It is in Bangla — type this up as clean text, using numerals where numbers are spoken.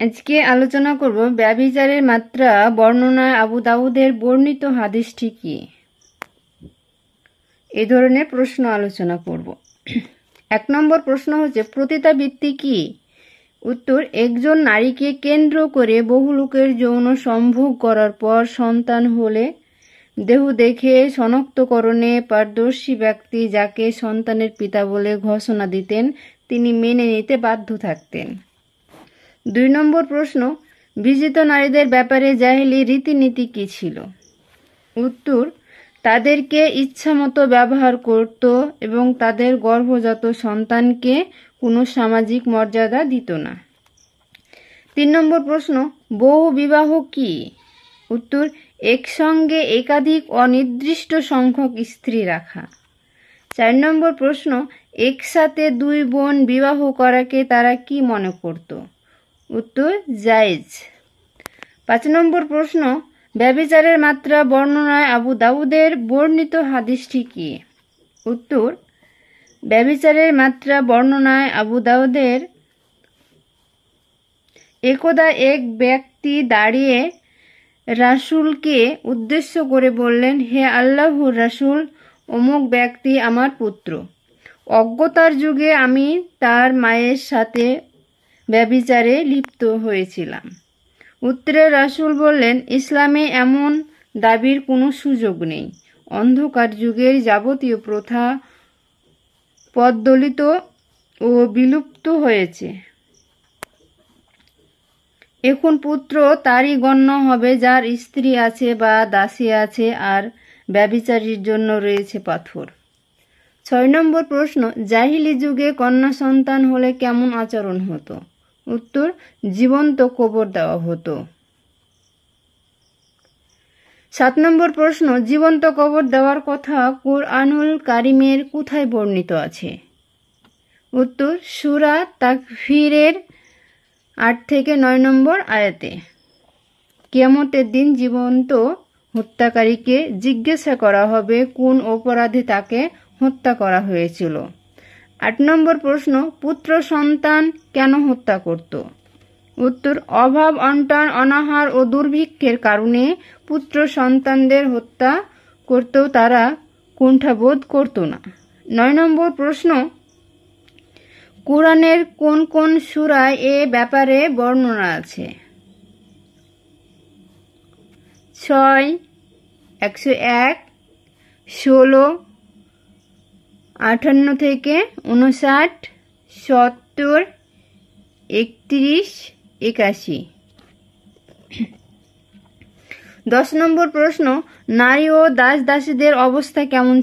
আজকে আলোচনা করব ব্যভিচারের মাত্রা বর্ণনায় আবু দাউদের বর্ণিত হাদিসটি কি। এই ধরনের প্রশ্ন আলোচনা করব। 1 নম্বর প্রশ্ন হচ্ছে পতিতাবৃত্তি কি? উত্তর, একজন নারীকে কেন্দ্র করে বহু লোকের যৌন সম্ভোগ করার পর সন্তান হলে দেহ দেখে শনাক্তকরণে পারদর্শী ব্যক্তি যাকে সন্তানের পিতা বলে ঘোষণা দিতেন তিনি মেনে নিতে বাধ্য থাকতেন। 2 নম্বর প্রশ্ন, বিজিত নারীদের ব্যাপারে জাহেলি রীতিনীতি কি ছিল? উত্তর, তাদেরকে ইচ্ছামতো ব্যবহার করত এবং তাদের গর্ভজাত সন্তানকে কোনো সামাজিক মর্যাদা দিত না। 3 নম্বর প্রশ্ন, বহু বিবাহ কি? উত্তর, একসঙ্গে একাধিক অনির্দিষ্ট সংখ্যক স্ত্রী রাখা। 4 নম্বর প্রশ্ন, একসাথে 2 বোন বিবাহ করাকে তারা কি মনে করত? উত্তর, জায়েজ। 5 নম্বর প্রশ্ন, ব্যভিচারের মাত্রা বর্ণনায় আবু দাউদের বর্ণিত হাদিসটি কি? উত্তর, ব্যভিচারের মাত্রা বর্ণনায় আবু দাউদের একদা এক ব্যক্তি দাঁড়িয়ে রাসূলকে উদ্দেশ্য করে বললেন, হে আল্লাহর রাসূল, অমুক ব্যক্তি আমার পুত্র। অজ্ঞতার যুগে আমি তার মায়ের সাথে ব্যভিচারে লিপ্ত হয়েছিলাম। উত্তরে রাসূল বললেন, ইসলামে এমন দাবির কোনো সুযোগ নেই। অন্ধকার যুগের যাবতীয় প্রথা পদদলিত ও বিলুপ্ত হয়েছে। এখন পুত্র তারই গণ্য হবে যার স্ত্রী আছে বা দাসী আছে আর ব্যভিচারীর জন্য রয়েছে পাথর। 6 নম্বর প্রশ্ন, জাহিলি যুগে কন্যা সন্তান হলে কেমন আচরণ হতো? উত্তর, জীবন্ত কবর দেওয়া হতো। 7 নম্বর প্রশ্ন, জীবন্ত কবর দেওয়ার কথা কুরআনুল কারিমের কোথায় বর্ণিত আছে? উত্তর, সূরা তাকফিরের 8 থেকে 9 নম্বর আয়াতে। কিয়ামতের দিন জীবন্ত হত্যাকারীকে জিজ্ঞাসা করা হবে কোন অপরাধে তাকে হত্যা করা হয়েছিল। 8 নম্বর প্রশ্ন, পুত্র সন্তান কেন হত্যা করত? উত্তর, অভাব অনটন অনাহার ও দুর্ভিক্ষের কারণে পুত্র সন্তানদের হত্যা করতেও তারা কুণ্ঠাবোধ করত না। 9 নম্বর প্রশ্ন, কুরআনের কোন কোন সূরায় এ ব্যাপারে বর্ণনা আছে? 6, 101, 16, 58 থেকে 59, 70, 31, 81। 10 নম্বর প্রশ্ন, নারী ও দাস দাসীদের অবস্থা কেমন